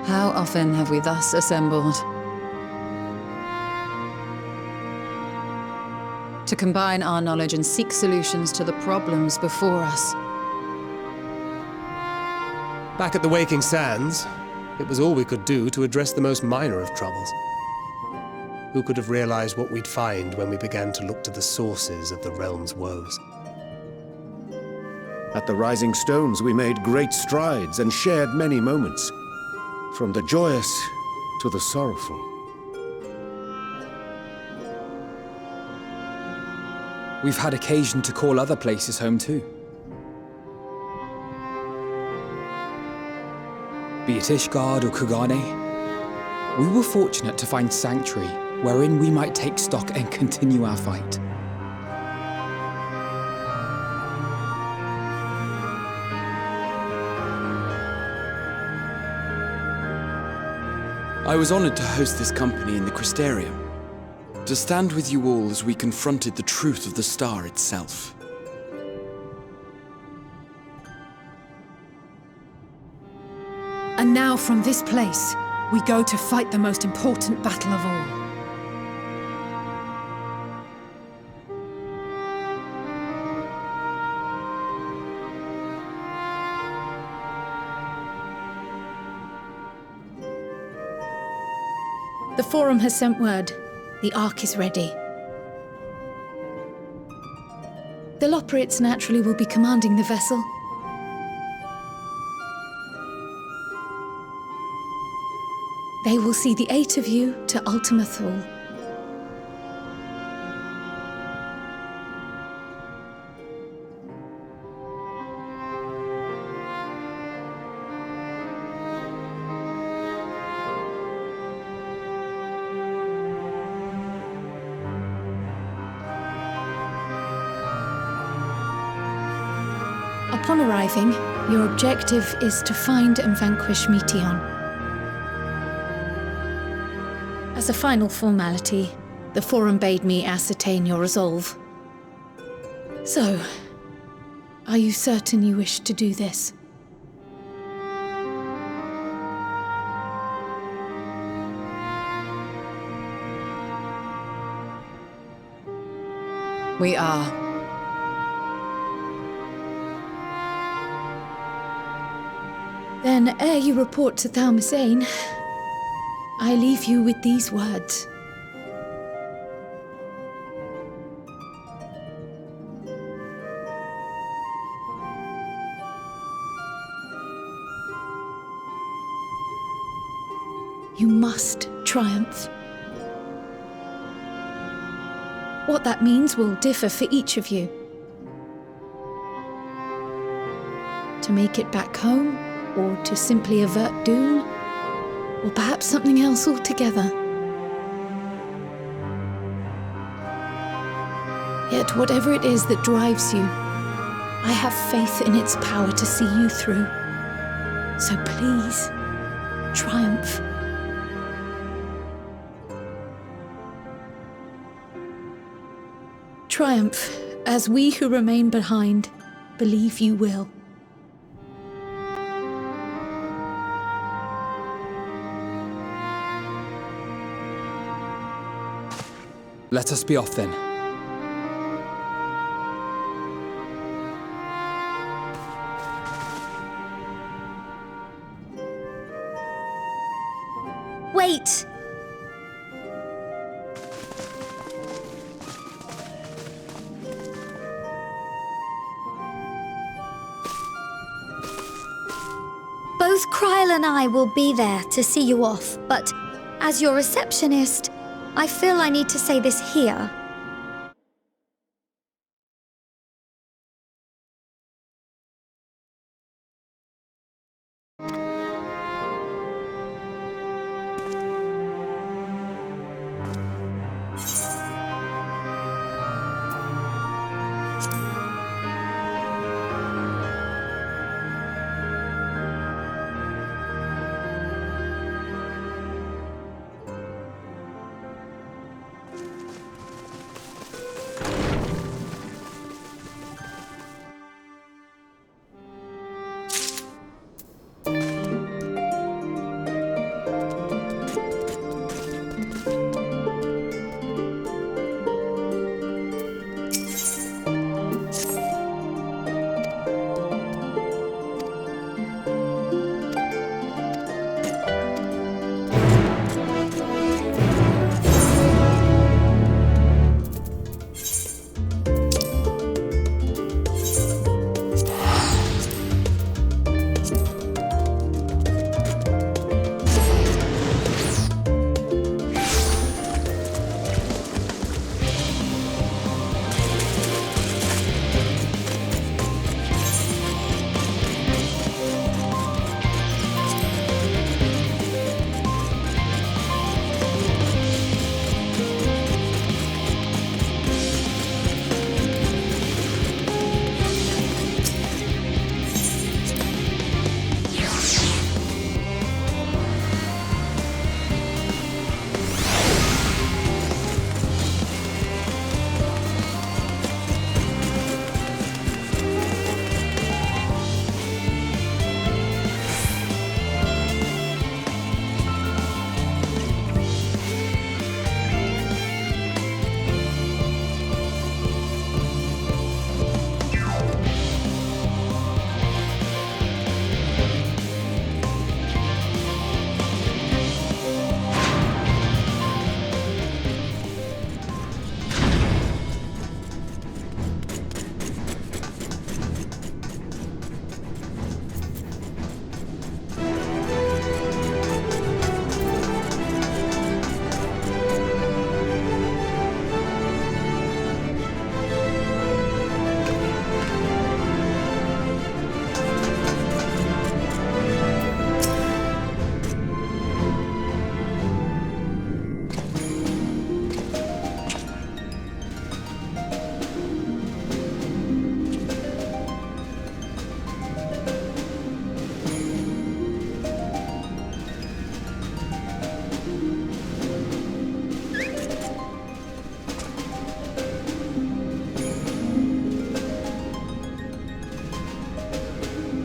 How often have we thus assembled? To combine our knowledge and seek solutions to the problems before us. Back at the Waking Sands, it was all we could do to address the most minor of troubles. Who could have realized what we'd find when we began to look to the sources of the realm's woes? At the Rising Stones, we made great strides and shared many moments, from the joyous to the sorrowful. We've had occasion to call other places home too. Be it Ishgard or Kugane, we were fortunate to find sanctuary wherein we might take stock and continue our fight. I was honored to host this company in the Crystarium, to stand with you all as we confronted the truth of the star itself. And now from this place, we go to fight the most important battle of all. The Forum has sent word. The Ark is ready. The Loporrits naturally will be commanding the vessel. They will see the 8 of you to Ultima Thule. Upon arriving, your objective is to find and vanquish Meteon. As a final formality, the Forum bade me ascertain your resolve. So, are you certain you wish to do this? We are. Then, ere you report to Thalmasane, I leave you with these words. You must triumph. What that means will differ for each of you. To make it back home, or to simply avert doom, or perhaps something else altogether. Yet whatever it is that drives you, I have faith in its power to see you through. So please, triumph. Triumph, as we who remain behind believe you will. Let us be off then. Wait! Both Kryl and I will be there to see you off, but as your receptionist, I feel I need to say this here.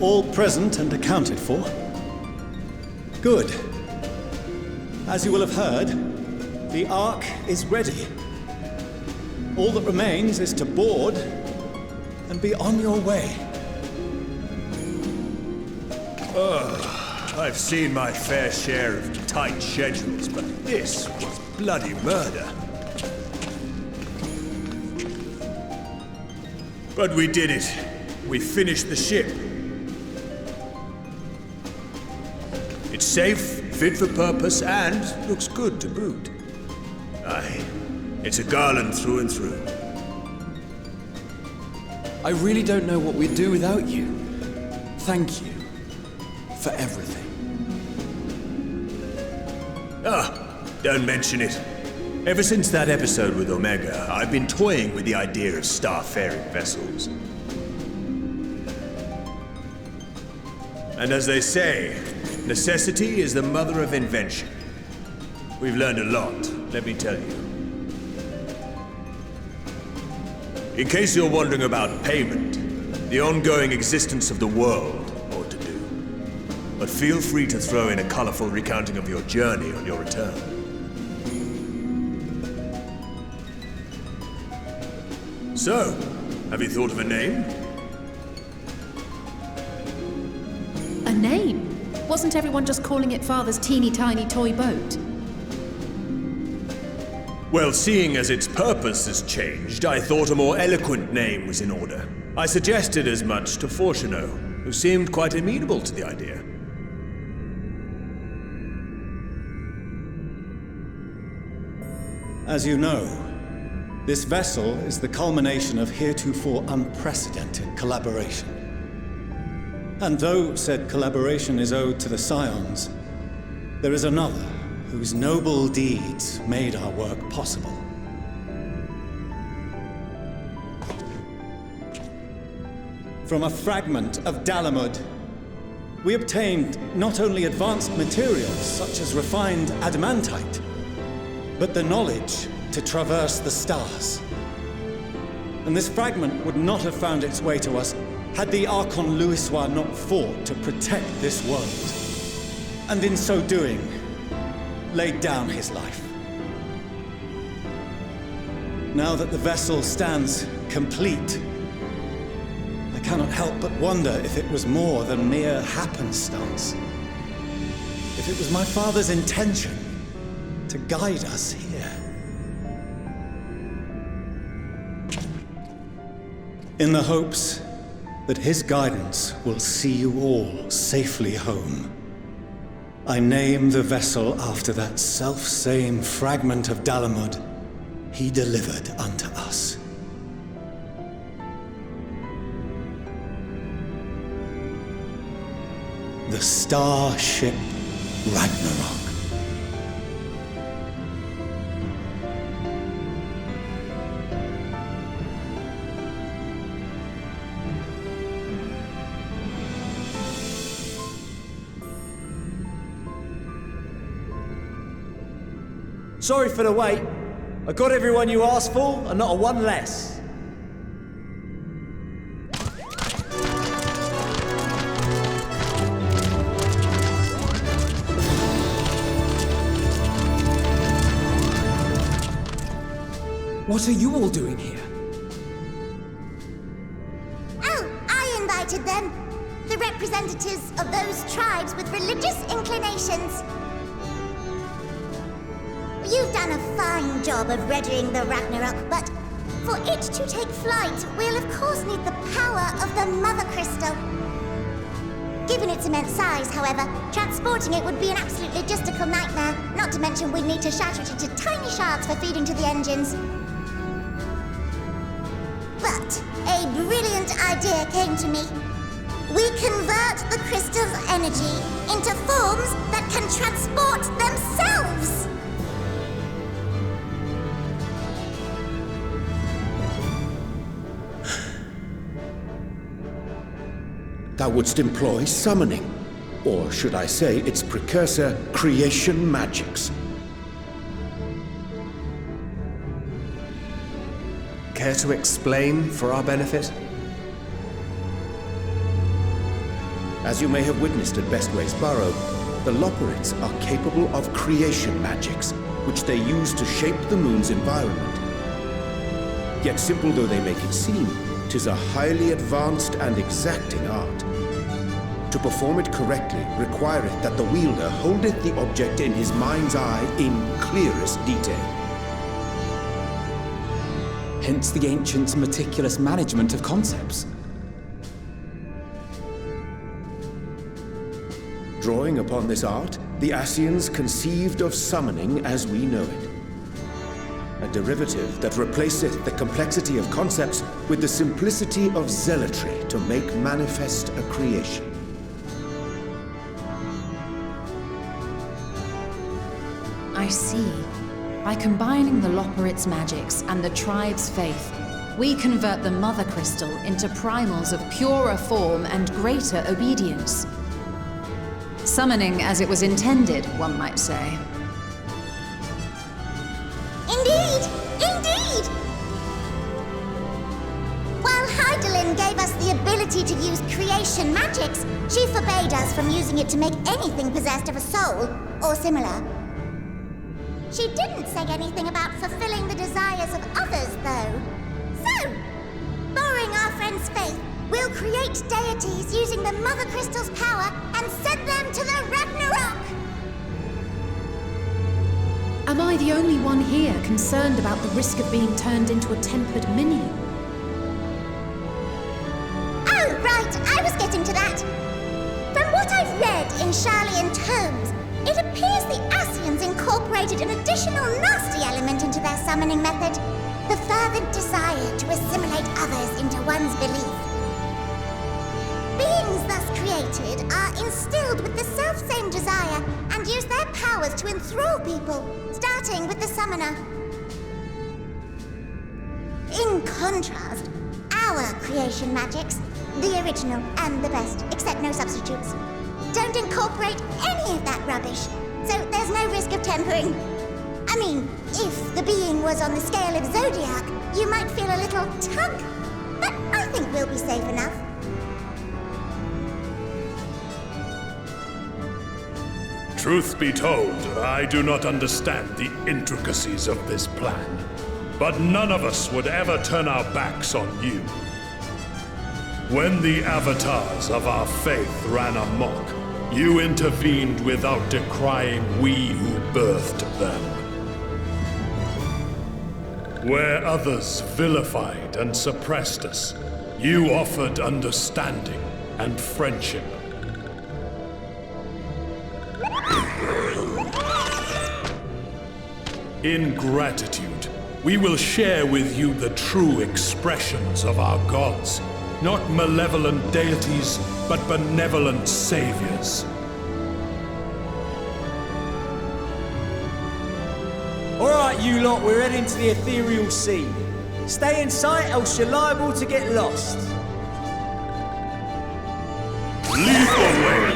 All present and accounted for? Good. As you will have heard, the Ark is ready. All that remains is to board and be on your way. I've seen my fair share of tight schedules, but this was bloody murder. But we did it. We finished the ship. It's safe, fit for purpose, and looks good to boot. Aye, it's a garland through and through. I really don't know what we'd do without you. Thank you for everything. Don't mention it. Ever since that episode with Omega, I've been toying with the idea of starfaring vessels. And as they say, necessity is the mother of invention. We've learned a lot, let me tell you. In case you're wondering about payment, the ongoing existence of the world ought to do. But feel free to throw in a colorful recounting of your journey on your return. So, have you thought of a name? A name? Wasn't everyone just calling it Father's teeny tiny toy boat? Well, seeing as its purpose has changed, I thought a more eloquent name was in order. I suggested as much to Fortuneau, who seemed quite amenable to the idea. As you know, this vessel is the culmination of heretofore unprecedented collaboration. And though said collaboration is owed to the Scions, there is another whose noble deeds made our work possible. From a fragment of Dalamud, we obtained not only advanced materials such as refined adamantite, but the knowledge to traverse the stars. And this fragment would not have found its way to us had the Archon Louisois not fought to protect this world, and in so doing, laid down his life. Now that the vessel stands complete, I cannot help but wonder if it was more than mere happenstance. If it was my father's intention to guide us here. In the hopes that his guidance will see you all safely home, I name the vessel after that self-same fragment of Dalamud he delivered unto us. The Starship Ragnarok. Sorry for the wait. I got everyone you asked for, and not a one less. What are you all doing here? Oh, I invited them. The representatives of those tribes with religious inclinations. You've done a fine job of readying the Ragnarok, but for it to take flight, we'll of course need the power of the Mother Crystal. Given its immense size, however, transporting it would be an absolute logistical nightmare, not to mention we'd need to shatter it into tiny shards for feeding to the engines. But a brilliant idea came to me. We convert the crystal's energy into forms that can transport themselves! Thou wouldst employ summoning, or should I say its precursor, creation magics. Care to explain for our benefit? As you may have witnessed at Bestway's Burrow, the Loporrits are capable of creation magics, which they use to shape the moon's environment. Yet simple though they make it seem, 'tis a highly advanced and exacting art. To perform it correctly requireth that the wielder holdeth the object in his mind's eye in clearest detail. Hence the ancients' meticulous management of concepts. Drawing upon this art, the Ascians conceived of summoning as we know it. A derivative that replaceth the complexity of concepts with the simplicity of zealotry to make manifest a creation. I see. By combining the Loporrits' magics and the tribe's faith, we convert the Mother Crystal into primals of purer form and greater obedience. Summoning as it was intended, one might say. Indeed! Indeed! While Heidelin gave us the ability to use creation magics, she forbade us from using it to make anything possessed of a soul, or similar. She didn't say anything about fulfilling the desires of others, though. So, borrowing our friend's faith, we'll create deities using the Mother Crystal's power and send them to the Ragnarok! Am I the only one here concerned about the risk of being turned into a tempered minion? Oh, right, I was getting to that. From what I've read in Sharlayan tomes, it appears the Ascians incorporated an additional nasty element into their summoning method. The fervent desire to assimilate others into one's belief. Beings thus created are instilled with the self-same desire and use their powers to enthrall people, starting with the summoner. In contrast, our creation magics, the original and the best, except no substitutes, don't incorporate any of that rubbish, so there's no risk of tempering. I mean, if the being was on the scale of Zodiac, you might feel a little tug, but I think we'll be safe enough. Truth be told, I do not understand the intricacies of this plan. But none of us would ever turn our backs on you. When the avatars of our faith ran amok, you intervened without decrying we who birthed them. Where others vilified and suppressed us, you offered understanding and friendship. In gratitude, we will share with you the true expressions of our gods. Not malevolent deities, but benevolent saviors. Alright, you lot, we're heading to the ethereal sea. Stay in sight, else you're liable to get lost. Lead the way!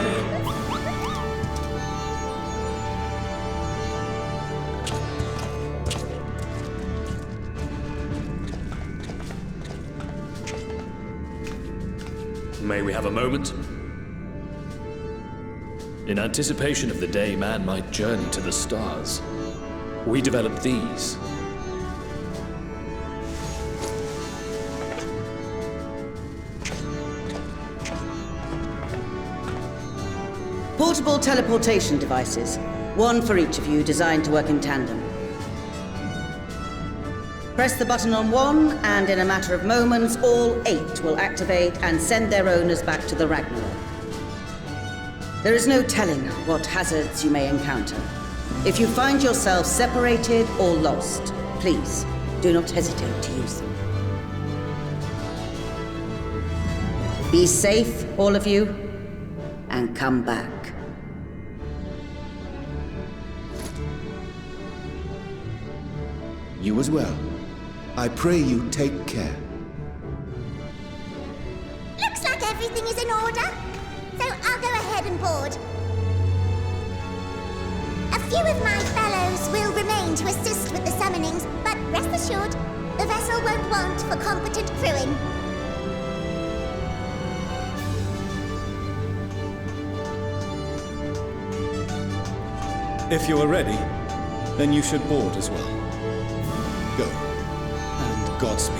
May we have a moment? In anticipation of the day man might journey to the stars, we developed these. Portable teleportation devices, one for each of you, designed to work in tandem. Press the button on one, and in a matter of moments, all 8 will activate and send their owners back to the Ragnarok. There is no telling what hazards you may encounter. If you find yourself separated or lost, please do not hesitate to use them. Be safe, all of you, and come back. You as well. I pray you take care. Looks like everything is in order, so I'll go ahead and board. A few of my fellows will remain to assist with the summonings, but rest assured, the vessel won't want for competent crewing. If you are ready, then you should board as well. Go, and Godspeed.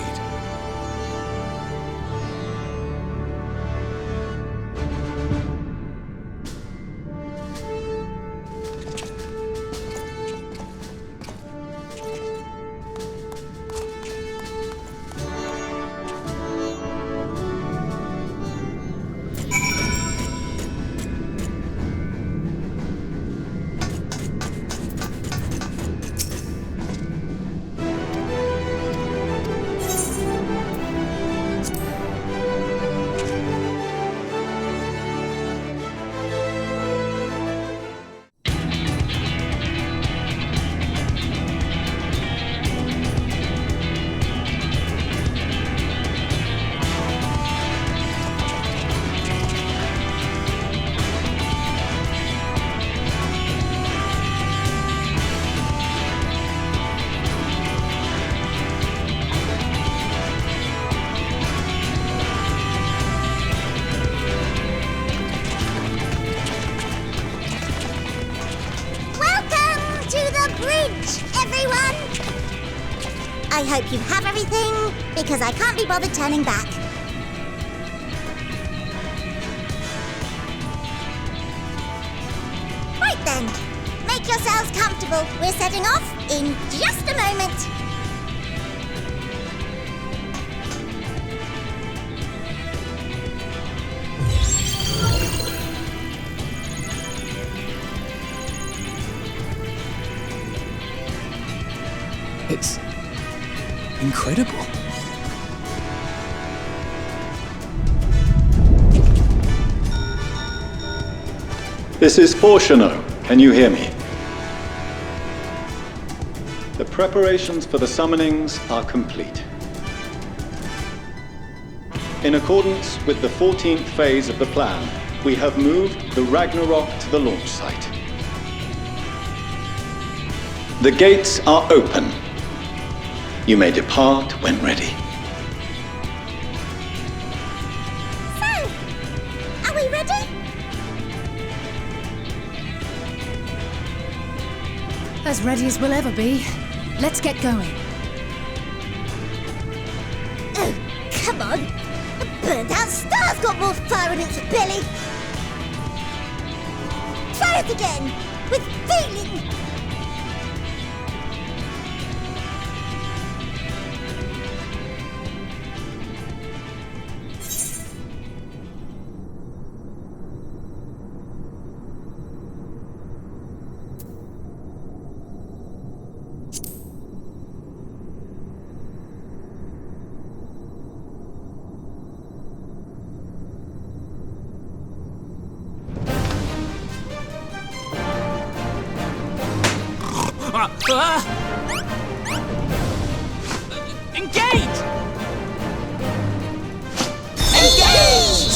I hope you have everything, because I can't be bothered turning back. Right then, make yourselves comfortable. We're setting off in just a moment. It's incredible. This is Portiono. Can you hear me? The preparations for the summonings are complete. In accordance with the 14th phase of the plan, we have moved the Ragnarok to the launch site. The gates are open. You may depart when ready. So, are we ready? As ready as we'll ever be. Let's get going. Oh, come on. A burnt-out star's got more fire in its belly. Try it again, with feeling. Engage! Engage!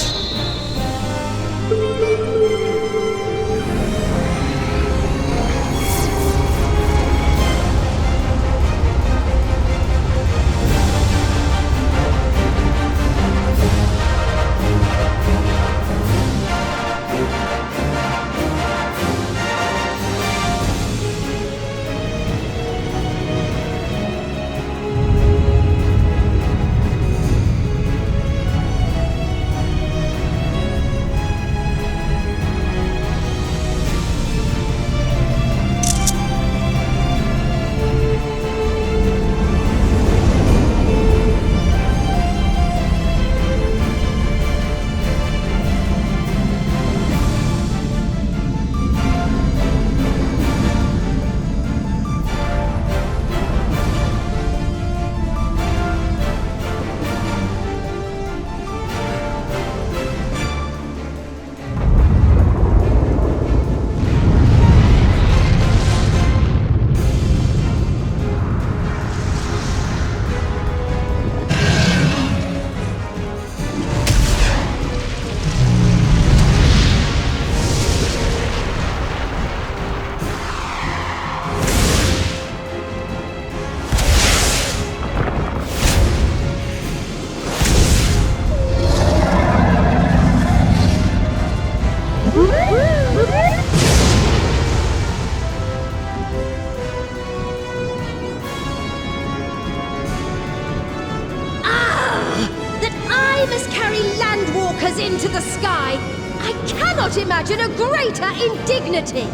into the sky. I cannot imagine a greater indignity.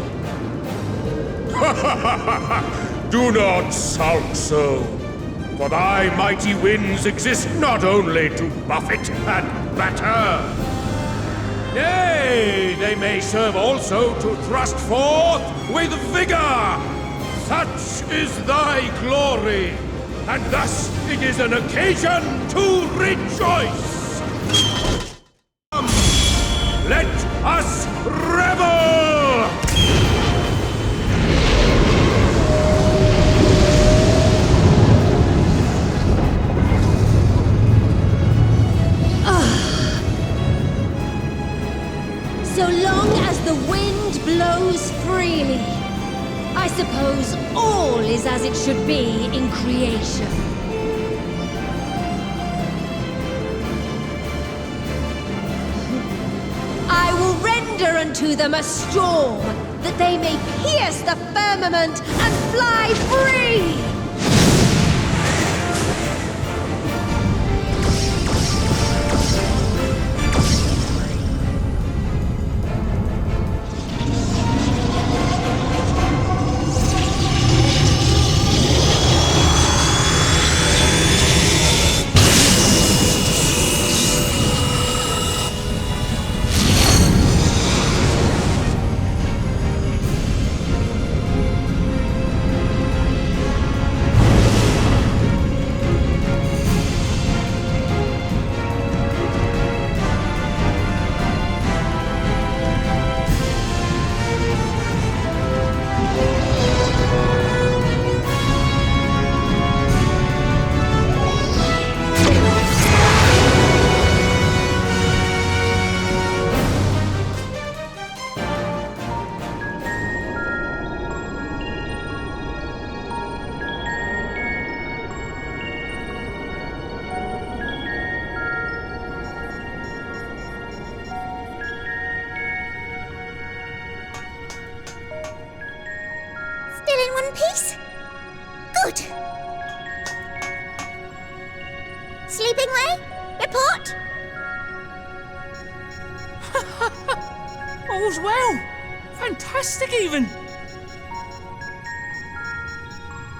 Do not sulk so. For thy mighty winds exist not only to buffet and batter. Nay, they may serve also to thrust forth with vigor. Such is thy glory, and thus it is an occasion to rejoice. Come, let us revel! So long as the wind blows freely, I suppose all is as it should be in creation. I will render unto them a storm, that they may pierce the firmament and fly free! Sleeping Way? Report? All's well. Fantastic, even.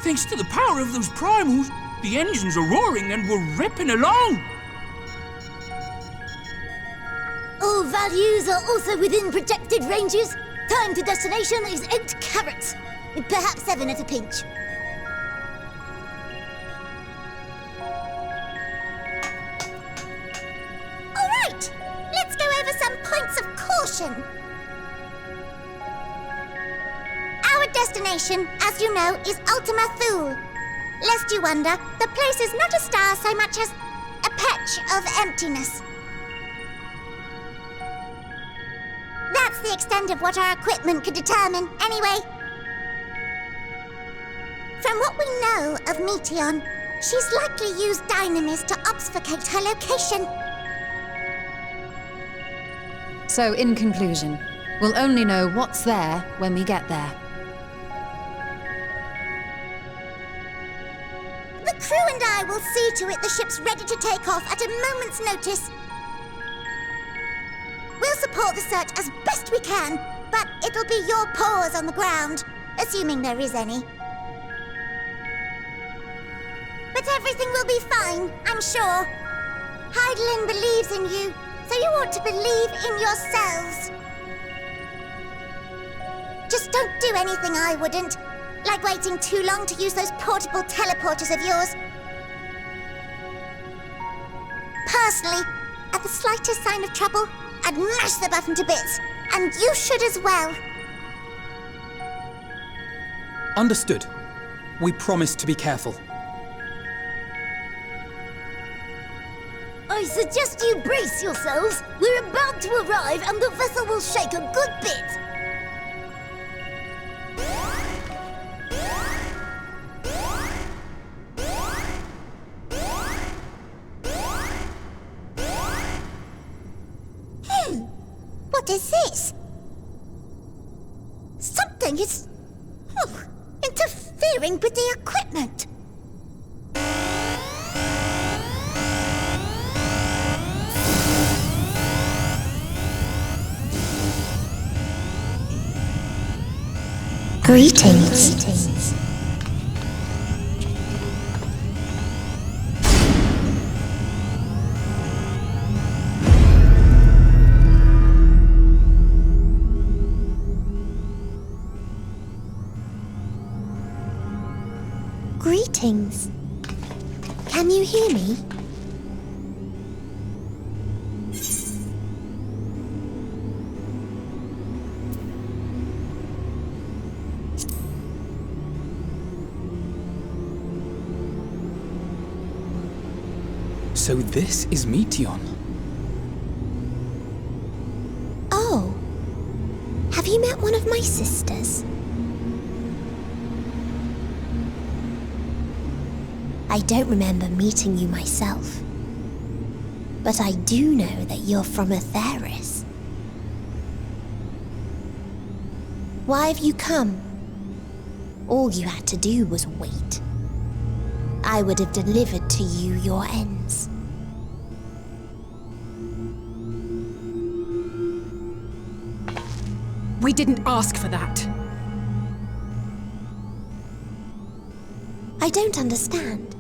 Thanks to the power of those primals, the engines are roaring and we're ripping along. All values are also within projected ranges. Time to destination is 8 carats, with perhaps 7 at a pinch. All right, let's go over some points of caution. Our destination, as you know, is Ultima Thule. Lest you wonder, the place is not a star so much as a patch of emptiness. That's the extent of what our equipment could determine, anyway. From what we know of Meteon, she's likely used dynamis to obfuscate her location. So, in conclusion, we'll only know what's there when we get there. The crew and I will see to it the ship's ready to take off at a moment's notice. We'll support the search as best we can, but it'll be your paws on the ground, assuming there is any. But everything will be fine, I'm sure. Hydaelyn believes in you, so you ought to believe in yourselves. Just don't do anything I wouldn't, like waiting too long to use those portable teleporters of yours. Personally, at the slightest sign of trouble, I'd mash the button to bits, and you should as well. Understood. We promise to be careful. I suggest you brace yourselves. We're about to arrive, and the vessel will shake a good bit. What is this? Something is interfering with the equipment. Greetings. Greetings. Can you hear me? So this is Meteon. Oh. Have you met one of my sisters? I don't remember meeting you myself. But I do know that you're from Atheris. Why have you come? All you had to do was wait. I would have delivered to you your ends. We didn't ask for that. I don't understand.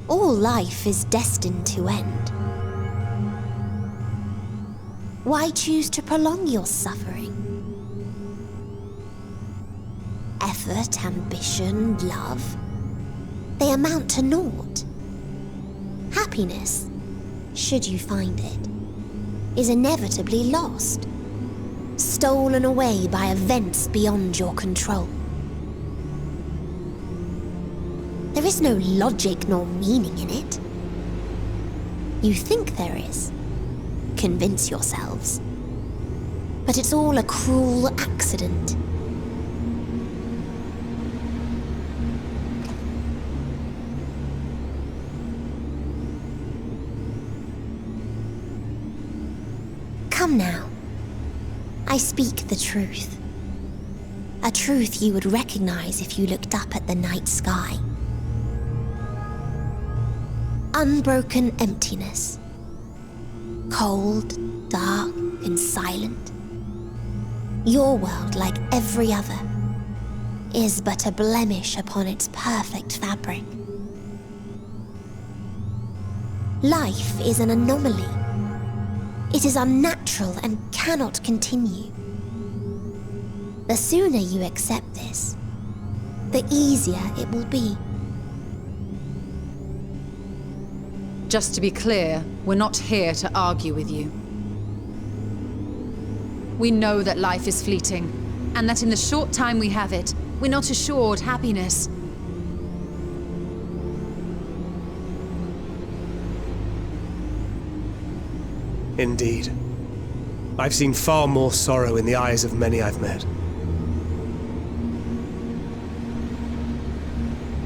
All life is destined to end. Why choose to prolong your suffering? Effort, ambition, love, they amount to naught. Happiness, should you find it, is inevitably lost, stolen away by events beyond your control. There is no logic nor meaning in it. You think there is. Convince yourselves. But it's all a cruel accident. Come now. I speak the truth. A truth you would recognize if you looked up at the night sky. Unbroken emptiness. Cold, dark, and silent. Your world, like every other, is but a blemish upon its perfect fabric. Life is an anomaly. It is unnatural and cannot continue. The sooner you accept this, the easier it will be. Just to be clear, we're not here to argue with you. We know that life is fleeting, and that in the short time we have it, we're not assured happiness. Indeed. I've seen far more sorrow in the eyes of many I've met.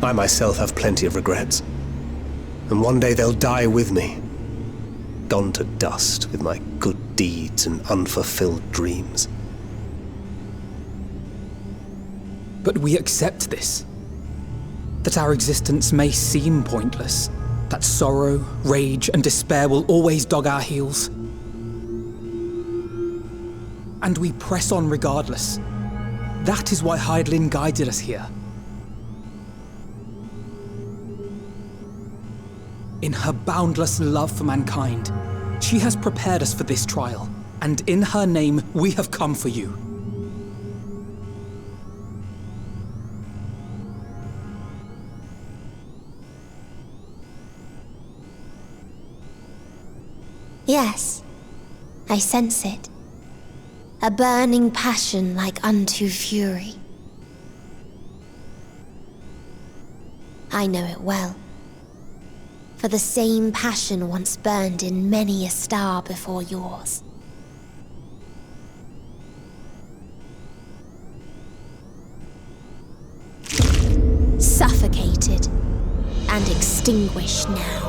I myself have plenty of regrets. And one day they'll die with me, gone to dust with my good deeds and unfulfilled dreams. But we accept this. That our existence may seem pointless. That sorrow, rage, and despair will always dog our heels. And we press on regardless. That is why Hydaelyn guided us here. In her boundless love for mankind, she has prepared us for this trial, and in her name, we have come for you. Yes, I sense it. A burning passion like unto fury. I know it well. For the same passion once burned in many a star before yours. Suffocated and extinguished now.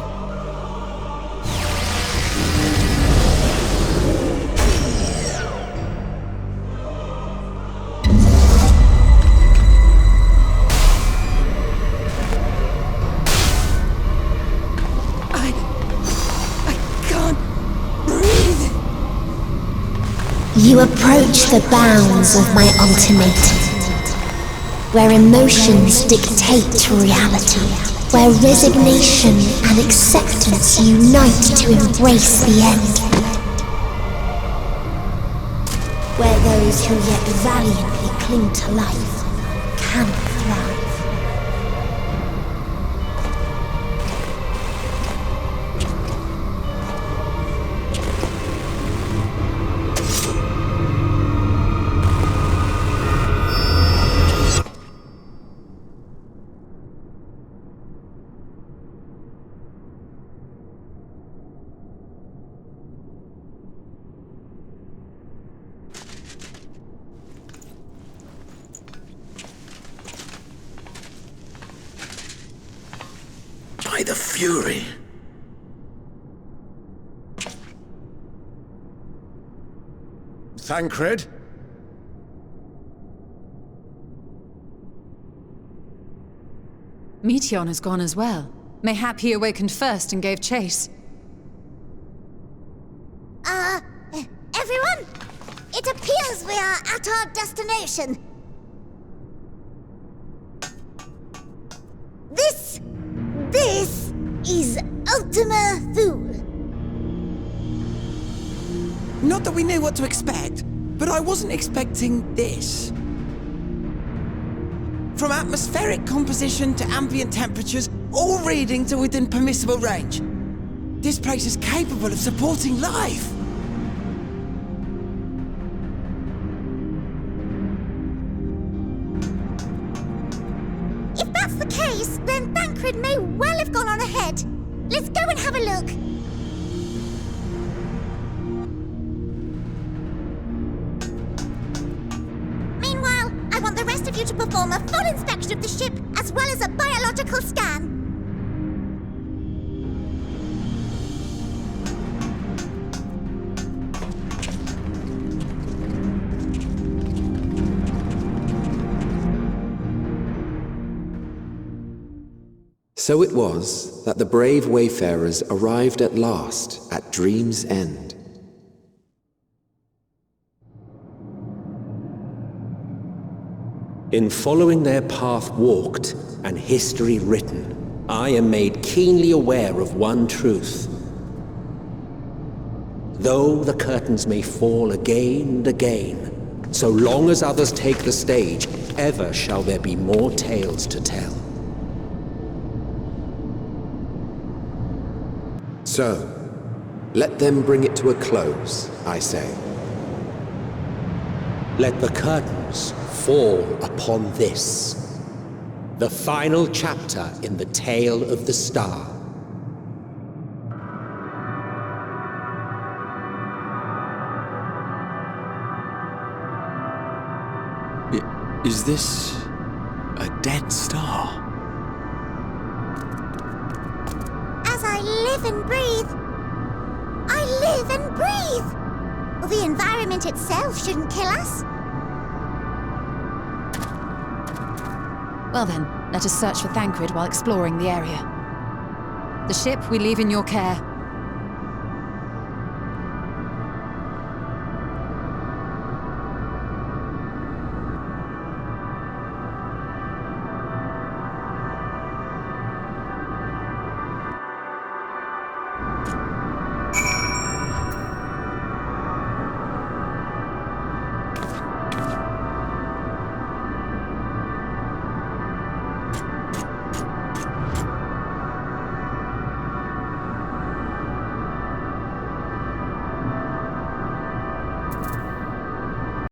You approach the bounds of my ultimate. where emotions dictate reality, where resignation and acceptance unite to embrace the end, where those who yet valiantly cling to life can thrive. By the Fury. Thancred? Meteon has gone as well. Mayhap he awakened first and gave chase. Everyone? It appears we are at our destination. This is Ultima Thule. Not that we knew what to expect, but I wasn't expecting this. From atmospheric composition to ambient temperatures, all reading to within permissible range. This place is capable of supporting life. If that's the case, then Thancred may well have gone on ahead. Let's go and have a look. Meanwhile, I want the rest of you to perform a full inspection of the ship, as well as a biological scan. So it was that the brave wayfarers arrived at last at Dream's End. In following their path walked and history written, I am made keenly aware of one truth. Though the curtains may fall again and again, so long as others take the stage, ever shall there be more tales to tell. So, let them bring it to a close, I say. Let the curtains fall upon this, the final chapter in the tale of the star. Is this a dead star? As I live and breathe, I live and breathe. Well, the environment itself shouldn't kill us. Well then, let us search for Thancred while exploring the area. The ship we leave in your care.